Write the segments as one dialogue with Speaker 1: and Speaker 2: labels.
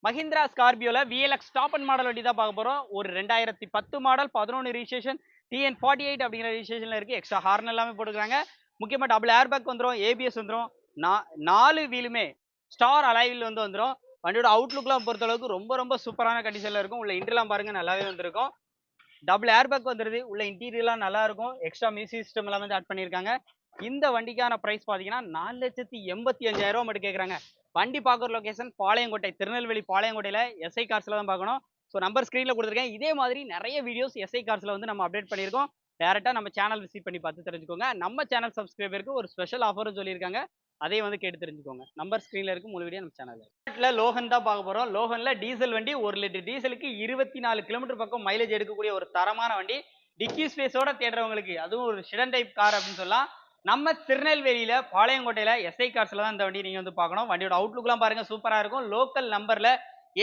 Speaker 1: மஹிந்திரா ஸ்கார்பியோல VLX top end model வண்டி தான் பார்க்க போறோம். ஒரு 2010 மாடல் 11 ரிஜிஸ்ட்ரேஷன் TN48 அப்படிங்கிற ரிஜிஸ்ட்ரேஷன்ல இருக்கு. எக்ஸ்ட்ரா ஹார்ன் எல்லாமே போட்டுருக்காங்க. முக்கியமா டபுள் ஏர் பேக் வந்துடும், ஏபிஎஸ் வந்துடும், 4 வீலுமே ஸ்டார் அலைவில் வந்துடும். வண்டியோட அவுட்லுக்லாம் பொறுத்த அளவுக்கு ரொம்ப ரொம்ப சூப்பரான கண்டிஷன்ல இருக்கும். உள்ள இன்டர்லாம் பாருங்க நல்லாவே வந்திருக்கும். டபுள் ஏர் பேக் வந்துருது. உள்ள இன்டீரியர்லாம் நல்லா இருக்கும். எக்ஸ்ட்ரா மியூசிக் சிஸ்டம் எல்லாமே ஆட் பண்ணியிருக்காங்க. இந்த வண்டிக்கான பிரைஸ் பாத்தீங்கன்னா 4,85,000 மட்டும் கேட்குறாங்க. வண்டி பார்க்குற லொகேஷன் பாளையங்கோட்டை, திருநெல்வேலி பாளையங்கோட்டையில எஸ்ஐ கார்ஸ்ல தான் பார்க்கணும். ஸோ நம்பர் ஸ்க்ரீனில் கொடுத்துருக்கேன். இதே மாதிரி நிறைய வீடியோஸ் எஸ்ஐ கார்ஸ்ல வந்து நம்ம அப்டேட் பண்ணியிருக்கோம். டேரெக்டாக நம்ம சேனல் விசிட் பண்ணி பார்த்து தெரிஞ்சுக்கோங்க. நம்ம சேனல் சப்ஸ்கிரைபருக்கு ஒரு ஸ்பெஷல் ஆஃபரும் சொல்லியிருக்காங்க. அதையும் வந்து கேட்டு தெரிஞ்சுக்கோங்க. நம்பர் ஸ்க்ரீனில் இருக்கு, முழு வீடியோ நம்ம சேனல்ல. லோகன் தான் பார்க்க போறோம். லோகன்ல டீசல் வண்டி, 1 லிட்டர் டீசலுக்கு 24 கிலோமீட்டர் பக்கம் மைலேஜ் எடுக்கக்கூடிய ஒரு தரமான வண்டி. டிக்கி ஸ்பேஸோட தேடுறவங்களுக்கு, அதுவும் ஒரு ஷிடன் டைப் கார் அப்படின்னு சொல்லலாம். நம்ம திருநெல்வேலியில பாளையங்கோட்டையில எஸ்ஐ கார்ஸ்ல தான் இந்த வண்டி நீங்க வந்து பார்க்கணும். வண்டியோட அவுட்லுக்லாம் பாருங்க சூப்பரா இருக்கும். லோக்கல் நம்பர்ல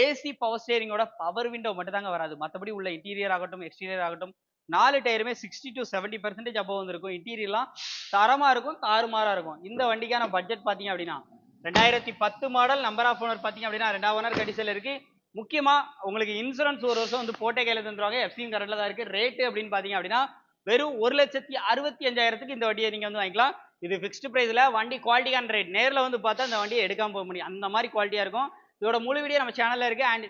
Speaker 1: ஏசி பவர் ஸ்டேரிங்கோட பவர் விண்டோ மட்டும் தாங்க வராது. மற்றபடி உள்ள இன்டீரியர் ஆகட்டும், எக்ஸ்டீரியர் ஆகட்டும், 4 டயருமே 60 to 70% அபோவ் வந்துருக்கும். இன்டீரியர்லாம் தரமா இருக்கும், தாறுமாறா இருக்கும். இந்த வண்டிக்கான பட்ஜெட் பாத்தீங்க அப்படின்னா 2010 மாடல், நம்பர் ஆஃப் ஓனர் பாத்தீங்க அப்படின்னா 2 ஓனர் கண்டிஷன்ல இருக்கு. முக்கியமா உங்களுக்கு இன்சூரன்ஸ் ஒரு வருஷம் வந்து போட்டே கையில தந்துருவாங்க. எஃப்சியும் கரெக்ட்ல தான் இருக்கு. ரேட்டு அப்படின்னு பாத்தீங்க அப்படின்னா வெறும் 1,65,000 இந்த வண்டியை நீங்க வந்து வாங்கிக்கலாம். இது ஃபிக்ஸ்டு பிரைஸ்ல. வண்டி குவாலிட்டியான ரேட். நேர்ல வந்து பார்த்தா இந்த வண்டியை எடுக்காம போக முடியும். அந்த மாதிரி குவாலிட்டியா இருக்கும். இதோட முழு வீடியோ நம்ம சேனல்ல இருக்கு. அண்ட்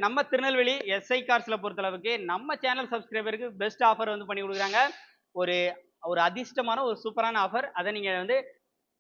Speaker 1: நம்ம திருநெல்வேலி எஸ்ஐ கார்ஸ்ல பொறுத்தளவுக்கு நம்ம சேனல் சப்ஸ்கிரைபருக்கு பெஸ்ட் ஆஃபர் வந்து பண்ணி கொடுக்குறாங்க. ஒரு ஒரு அதிர்ஷ்டமான ஒரு சூப்பரான ஆஃபர். அதை நீங்க வந்து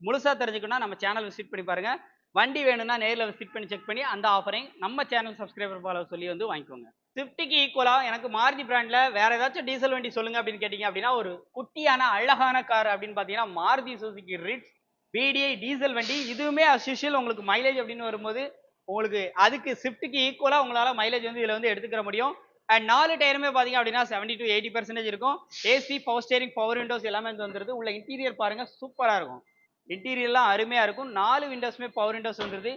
Speaker 1: முழுசா தெரிஞ்சுக்கணும்னா நம்ம சேனல் விசிட் பண்ணி பாருங்க. வண்டி வேணும்னா நேரில் விசிட் பண்ணி செக் பண்ணி அந்த ஆஃபரையும் நம்ம சேனல் சப்ஸ்கிரைபர் ஃபாலோ சொல்லி வந்து வாங்கிக்கோங்க. ஸ்விஃப்ட்டுக்கு ஈக்குவலா எனக்கு மாருதி பிராண்ட்ல வேற ஏதாச்சும் டீசல் வண்டி சொல்லுங்க அப்படின்னு கேட்டீங்க அப்படின்னா, ஒரு குட்டியான அழகான கார் அப்படின்னு பாத்தீங்கன்னா Maruti Suzuki Ritz PTI diesel வண்டி. இதுவுமே அஸ்யூஷுவல் உங்களுக்கு மைலேஜ் அப்படின்னு வரும்போது உங்களுக்கு அதுக்கு ஸ்விஃப்ட்டுக்கு ஈக்குவலா உங்களால மைலேஜ் வந்து இதுல வந்து எடுத்துக்கிற முடியும். அண்ட் 4 டயருமே பாத்தீங்க அப்படின்னா 70 to 80% இருக்கும். AC, power steering, power windows எல்லாமே வந்து வந்துருது. உள்ள இன்டீரியர் பாருங்க சூப்பரா இருக்கும். இன்டீரியர்லாம் அருமையா இருக்கும். 4 விண்டோஸ்மே பவர் விண்டோஸ் வந்துருது.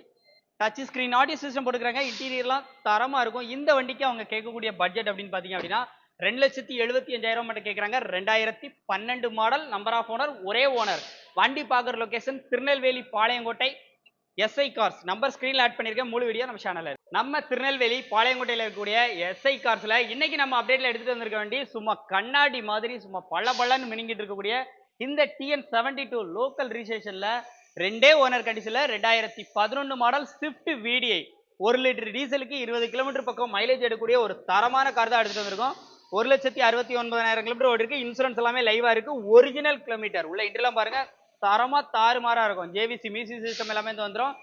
Speaker 1: டச் ஸ்கிரீன் ஆடியோ சிஸ்டம் போட்டுக்கிறாங்க. இன்டீரியர்லாம் தரமா இருக்கும். இந்த வண்டிக்கு அவங்க கேட்கக்கூடிய பட்ஜெட் அப்படின்னு பாத்தீங்க அப்படின்னா 2,75,000 மட்டும் கேட்கறாங்க. 2012 மாடல், நம்பர் ஆஃப் ஓனர், ஒரே ஓனர். வண்டி பார்க்குற location Tirunelveli Palayamkottai SI cars. Number ஸ்கிரீன்ல ஆட் பண்ணிருக்கேன். முழு வீடியோ நம்ம சேனல்ல. நம்ம திருநெல்வேலி பாளையங்கோட்டையில இருக்கக்கூடிய எஸ்ஐ கார்ஸ்ல இன்னைக்கு நம்ம அப்டேட்ல எடுத்துட்டு வந்திருக்க வண்டி சும்மா கண்ணாடி மாதிரி சும்மா பளபளன்னு மினிங்கிட்டு இருக்கக்கூடிய இந்த TN72 லோக்கல் ரிஜிஸ்ட்ரேஷன்ல 2 ஓனர் கண்டிஷன்ல 2011 மாடல் ஸ்விஃப்ட் VDI 1 லிட்டர் டீசலுக்கு 20 கிலோமீட்டர் பக்கம் மைலேஜ் எடுக்கக்கூடிய ஒரு தரமான கார் தான் எடுத்துட்டு வந்திருக்கோம். 1,69,000 கிலோமீட்டர் ஓடி இருக்கு. இன்சூரன்ஸ் எல்லாமே லைவா இருக்கு. Original kilometre. உள்ள இன்டர்லாம் பாருங்க தரமா தாறுமாறா இருக்கும். ஜேவிசி மியூசிக் சிஸ்டம் எல்லாமே வந்துடும்.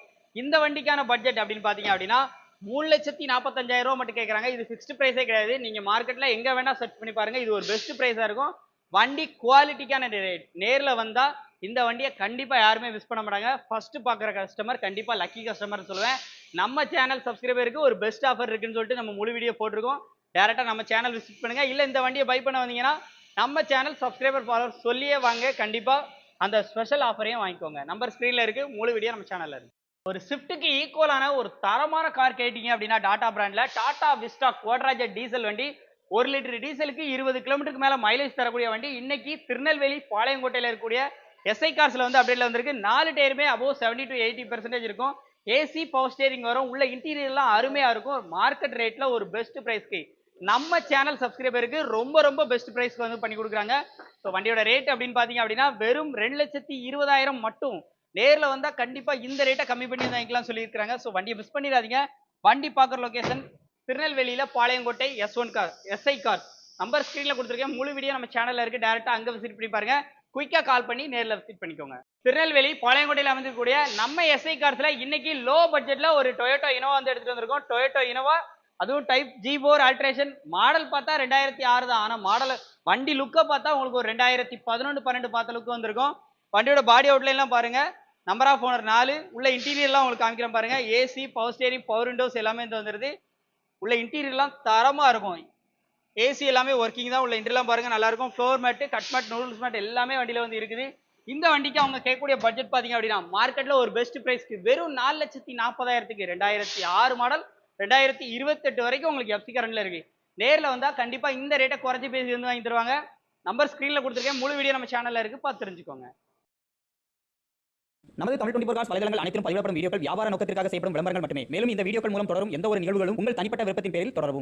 Speaker 1: இந்த வண்டிக்கான பட்ஜெட் அப்படின்னு பாத்தீங்க அப்படின்னா 3,45,000 மட்டும் கேட்கறாங்க. இது ஃபிக்ஸ்டு பிரைஸே கிடையாது. நீங்க மார்க்கெட்ல எங்க வேணா சர்ச் பண்ணி பாருங்க. இது ஒரு பெஸ்ட் பிரைஸா இருக்கும். வண்டி குவாலிட்டிக்கான ரேட். நேர்ல வந்தா இந்த வண்டியை கண்டிப்பா யாருமே மிஸ் பண்ண மாட்டாங்க. ஃபர்ஸ்ட் பாக்குற கஸ்டமர் கண்டிப்பா லக்கி கஸ்டமர் சொல்லுவேன். நம்ம சேனல் சப்ஸ்கிரைபருக்கு ஒரு பெஸ்ட் ஆஃபர் இருக்குன்னு சொல்லிட்டு நம்ம முழு வீடியோ போட்டிருக்கோம். டேரக்டா நம்ம சேனல் விசிட் பண்ணுங்க. இல்ல இந்த வண்டியை பை பண்ண வந்தீங்கன்னா நம்ம சேனல் சப்ஸ்கிரைபர் ஃபாலோவர் சொல்லியே வாங்க. கண்டிப்பா அந்த ஸ்பெஷல் ஆஃபரையும் வாங்கிக்கோங்க. நம்பர் ஸ்கிரீன்ல இருக்கு. முழு வீடியோ நம்ம சேனல்ல இருக்கு. ஒரு ஸ்விஃப்ட்டுக்கு ஈக்குவலான ஒரு தரமான கார் கேட்டீங்க அப்படின்னா டாடா பிராண்ட்ல டாடா விஸ்டா குவாட்ராஜெட் டீசல் வண்டி 1 லிட்டர் டீசலுக்கு 20 கிலோமீட்டருக்கு மேல மைலேஜ் தரக்கூடிய வண்டி இன்னைக்கு திருநெல்வேலி பாளையங்கோட்டையில இருக்கக்கூடிய எஸ்ஐ கார்ஸ்ல வந்து அப்டேட்ல வந்திருக்கு. 4 டயருமே அபோவ் 70 to 80% இருக்கும். ஏசி பவர் ஸ்டேரிங் வரும். உள்ள இன்டீரியர்லாம் அருமையா இருக்கும். மார்க்கெட் ரேட்ல ஒரு பெஸ்ட் பிரைஸ்க்கு நம்ம சேனல் சப்ஸ்கிரைபருக்கு ரொம்ப ரொம்ப பெஸ்ட் பிரைஸ்க்கு வந்து பண்ணி கொடுக்குறாங்க. ஸோ வண்டியோட ரேட் அப்படின்னு பாத்தீங்க அப்படின்னா வெறும் 2,20,000 மட்டும். நேர்ல வந்தா கண்டிப்பா இந்த ரேட்டை கம்மி பண்ணி வாங்கிக்கலாம் சொல்லியிருக்காங்க. ஸோ வண்டியை மிஸ் பண்ணிடாதீங்க. வண்டி பார்க்குற லொகேஷன் திருநெல்வேலியில Palayamkottai S1 car SI car. Number ஸ்கிரீன்ல கொடுத்துருக்கேன். முழு வீடியோ நம்ம சேனல்ல இருக்கு. டேரக்டா அங்க விசிட் பண்ணி பாருங்க. குயிக்கா கால் பண்ணி நேர்ல விசிட் பண்ணிக்கோங்க. திருநெல்வேலி பாளையங்கோட்டையில அமைந்திருக்கக்கூடிய நம்ம எஸ்ஐ கார்ஸ்ல இன்னைக்கு லோ பட்ஜெட்ல ஒரு டொயோட்டோ இனோவா வந்து எடுத்துட்டு வந்திருக்கோம். டொயோட்டோ இனோவா, அதுவும் டைப் G4 ஆல்ட்ரேஷன். மாடல் பார்த்தா 2006 தான். ஆனா மாடல் வண்டி லுக்கை பார்த்தா உங்களுக்கு ஒரு 2011 12 பார்த்த லுக் வந்திருக்கும். வண்டியோட பாடி அவுட்லைன்லாம் பாருங்க. Number of owner 4. உள்ள இன்டீரியர்லாம் உங்களுக்கு காமிக்கிறேன் பாருங்க. AC, power steering, power windows எல்லாமே வந்துருது. உள்ள இன்டீரியர்லாம் தரமா இருக்கும். ஏசி எல்லாமே ஒர்க்கிங் தான். உள்ள இன்டர்லாம் பாருங்க நல்லா இருக்கும். Floor mat, cut mat, noodles mat எல்லாமே வண்டியில வந்து இருக்குது. இந்த வண்டிக்கு அவங்க கேட்கக்கூடிய பட்ஜெட் பாத்தீங்க அப்படின்னா மார்க்கெட்ல ஒரு பெஸ்ட் பிரைஸ்க்கு வெறும் 4,40,000க்கு 2006 மாடல் 2028 வரைக்கும் உங்களுக்கு எஃப்சி கரண்ட்ல இருக்கு. நேர்ல வந்தா கண்டிப்பா இந்த ரேட்டை குறைச்சி பேசி வந்து வாங்கி தருவாங்க. நம்பர் ஸ்கிரீன்ல கொடுத்துருக்கேன். முழு வீடியோ நம்ம சேனல்ல இருக்கு. பார்த்து தெரிஞ்சுக்கோங்க.
Speaker 2: நமது தமிழ் 24 காஸ் வலைதளங்கள் அனைத்தும் பதிவிடப்படும் வீடியோக்கள் வியாபார நோக்கத்திற்காக செய்யப்படும் விளம்பரங்கள் மட்டுமே. மேலும் இந்த வீடியோக்கள் மூலம் தொடரும் எந்த ஒரு நிகழ்வுகளும் உங்கள் தனிப்பட்ட விருப்பத்தின் பேரில் தொடரவும்.